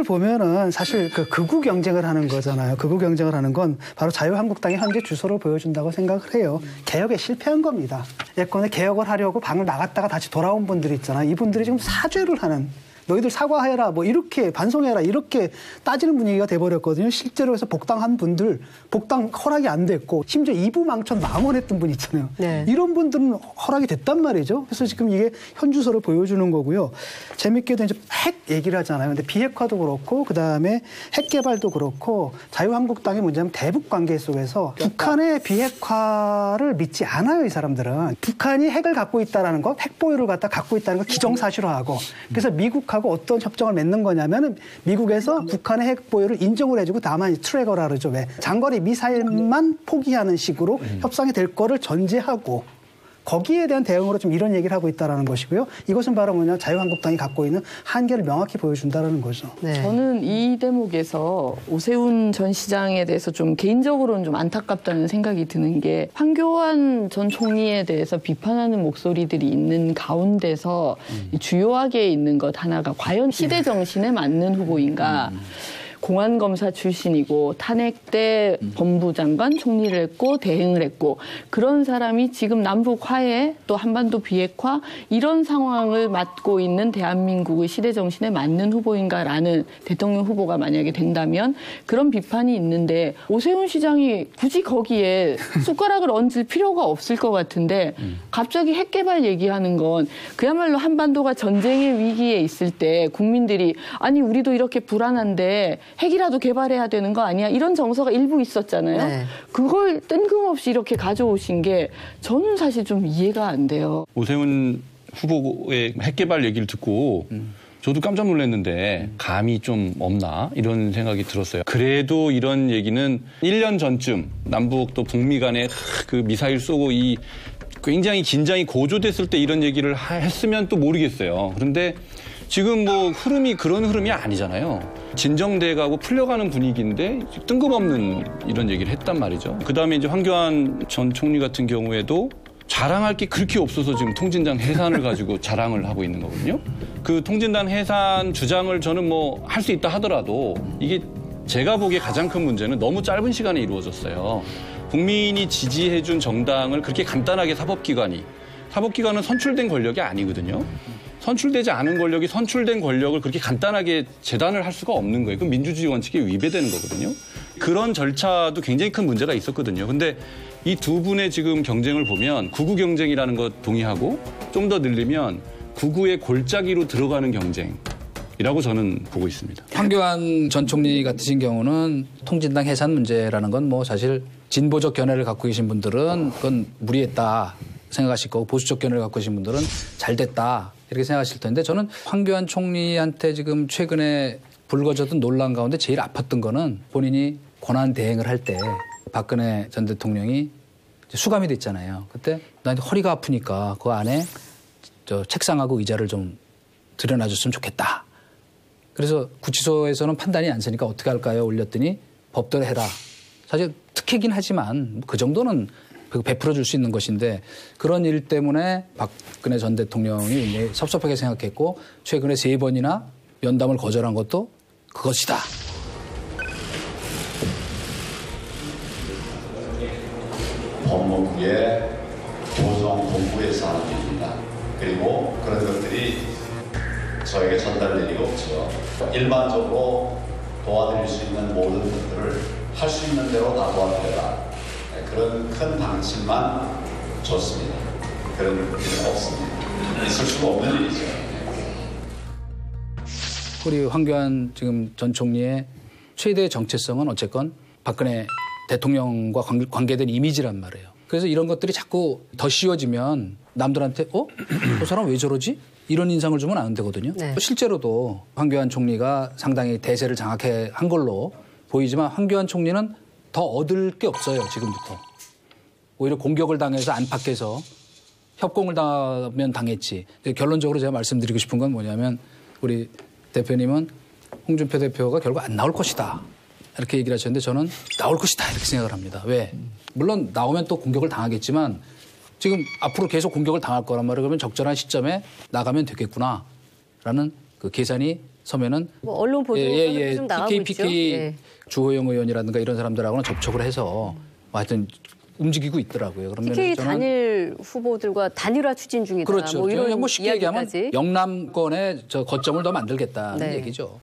이걸 보면은 사실 그 극우 경쟁을 하는 거잖아요. 극우 경쟁을 하는 건 바로 자유한국당의 현재 주소를 보여준다고 생각을 해요. 개혁에 실패한 겁니다. 예컨대 개혁을 하려고 방을 나갔다가 다시 돌아온 분들이 있잖아요. 이분들이 지금 사죄를 하는, 너희들 사과해라, 뭐 이렇게 반성해라, 이렇게 따지는 분위기가 돼버렸거든요. 실제로 해서 복당한 분들, 복당 허락이 안 됐고, 심지어 이부망천 망언했던 분 있잖아요. 네. 이런 분들은 허락이 됐단 말이죠. 그래서 지금 이게 현주소를 보여주는 거고요. 재밌게도 이제 핵 얘기를 하잖아요. 근데 비핵화도 그렇고, 그 다음에 핵 개발도 그렇고, 자유한국당의 문제는 대북 관계 속에서 북한의 비핵화를 믿지 않아요, 이 사람들은. 북한이 핵을 갖고 있다는 것, 핵 보유를 갖고 있다는 걸 기정사실화하고, 그래서 미국 하고 어떤 협정을 맺는 거냐면은 미국에서 북한의 핵 보유를 인정을 해주고 다만 트래거라 그러죠. 왜? 장거리 미사일만 포기하는 식으로 협상이 될 거를 전제하고 거기에 대한 대응으로 좀 이런 얘기를 하고 있다는 것이고요. 이것은 바로 뭐냐, 자유한국당이 갖고 있는 한계를 명확히 보여준다는 거죠. 네. 저는 이 대목에서 오세훈 전 시장에 대해서 좀 개인적으로는 좀 안타깝다는 생각이 드는 게, 황교안 전 총리에 대해서 비판하는 목소리들이 있는 가운데서 주요하게 있는 것 하나가 과연 시대 정신에 맞는 후보인가. 공안검사 출신이고 탄핵 때 법무장관 총리를 했고 대행을 했고, 그런 사람이 지금 남북 화해 또 한반도 비핵화 이런 상황을 맡고 있는 대한민국의 시대 정신에 맞는 후보인가라는 대통령 후보가 만약에 된다면 그런 비판이 있는데, 오세훈 시장이 굳이 거기에 숟가락을 얹을 필요가 없을 것 같은데 갑자기 핵 개발 얘기하는 건 그야말로 한반도가 전쟁의 위기에 있을 때 국민들이 아니 우리도 이렇게 불안한데 핵이라도 개발해야 되는 거 아니야? 이런 정서가 일부 있었잖아요. 네. 그걸 뜬금없이 이렇게 가져오신 게 저는 사실 좀 이해가 안 돼요. 오세훈 후보의 핵 개발 얘기를 듣고 저도 깜짝 놀랐는데 감이 좀 없나 이런 생각이 들었어요. 그래도 이런 얘기는 1년 전쯤 남북 또 북미 간에 그 미사일 쏘고 이 굉장히 긴장이 고조됐을 때 이런 얘기를 했으면 또 모르겠어요. 그런데 지금 뭐 흐름이 그런 흐름이 아니잖아요. 진정돼 가고 풀려가는 분위기인데 뜬금없는 이런 얘기를 했단 말이죠. 그다음에 이제 황교안 전 총리 같은 경우에도 자랑할 게 그렇게 없어서 지금 통진당 해산을 가지고 자랑을 하고 있는 거거든요. 그 통진당 해산 주장을 저는 뭐 할 수 있다 하더라도 이게 제가 보기에 가장 큰 문제는 너무 짧은 시간에 이루어졌어요. 국민이 지지해준 정당을 그렇게 간단하게 사법기관은 선출된 권력이 아니거든요. 선출되지 않은 권력이 선출된 권력을 그렇게 간단하게 재단을 할 수가 없는 거예요. 그럼 민주주의 원칙에 위배되는 거거든요. 그런 절차도 굉장히 큰 문제가 있었거든요. 근데 이 두 분의 지금 경쟁을 보면 구구 경쟁이라는 것 동의하고 좀 더 늘리면 구구의 골짜기로 들어가는 경쟁이라고 저는 보고 있습니다. 황교안 전 총리 같으신 경우는 통진당 해산 문제라는 건 뭐 사실 진보적 견해를 갖고 계신 분들은 그건 무리했다 생각하실 거고, 보수적 견해를 갖고 계신 분들은 잘 됐다 이렇게 생각하실 텐데, 저는 황교안 총리한테 지금 최근에 불거졌던 논란 가운데 제일 아팠던 거는 본인이 권한 대행을 할 때 박근혜 전 대통령이 수감이 됐잖아요. 그때 나한테 허리가 아프니까 그 안에 저 책상하고 의자를 좀 들여놔줬으면 좋겠다. 그래서 구치소에서는 판단이 안 서니까 어떻게 할까요? 올렸더니 법대로 해라. 사실 특혜긴 하지만 그 정도는 베풀어 줄 수 있는 것인데, 그런 일 때문에 박근혜 전 대통령이 섭섭하게 생각했고 최근에 3번이나 면담을 거절한 것도 그것이다. 법무부의 조정본부에서 하는 일입니다. 그리고 그런 것들이 저에게 전달될 리가 없죠. 일반적으로 도와드릴 수 있는 모든 것들을 할 수 있는 대로 다 도와드려라. 그런 큰 방침만 좋습니다. 그런 일은 없습니다. 있을 수가 없는 일이죠. 우리 황교안 지금 전 총리의 최대 정체성은 어쨌건 박근혜 대통령과 관계된 이미지란 말이에요. 그래서 이런 것들이 자꾸 더 씌워지면 남들한테 저 사람 왜 저러지? 이런 인상을 주면 안 되거든요. 네. 실제로도 황교안 총리가 상당히 대세를 장악해 한 걸로 보이지만 황교안 총리는 더 얻을 게 없어요, 지금부터. 오히려 공격을 당해서 안팎에서 협공을 당하면 당했지. 결론적으로 제가 말씀드리고 싶은 건 뭐냐면, 우리 대표님은 홍준표 대표가 결국 안 나올 것이다 이렇게 얘기를 하셨는데, 저는 나올 것이다 이렇게 생각을 합니다. 왜? 물론 나오면 또 공격을 당하겠지만 지금 앞으로 계속 공격을 당할 거란 말이에요. 그러면 적절한 시점에 나가면 되겠구나라는 그 계산이 서면은 뭐 언론 보도가 좀 나가고 PK 있죠. 예. 주호영 의원이라든가 이런 사람들하고는 접촉을 해서 하여튼 움직이고 있더라고요. 그러면 PK 저는 단일 후보들과 단일화 추진 중이다. 그렇죠. 뭐 이런 뭐 쉽게 얘기하면 이야기까지. 영남권의 저 거점을 더 만들겠다는 네. 얘기죠.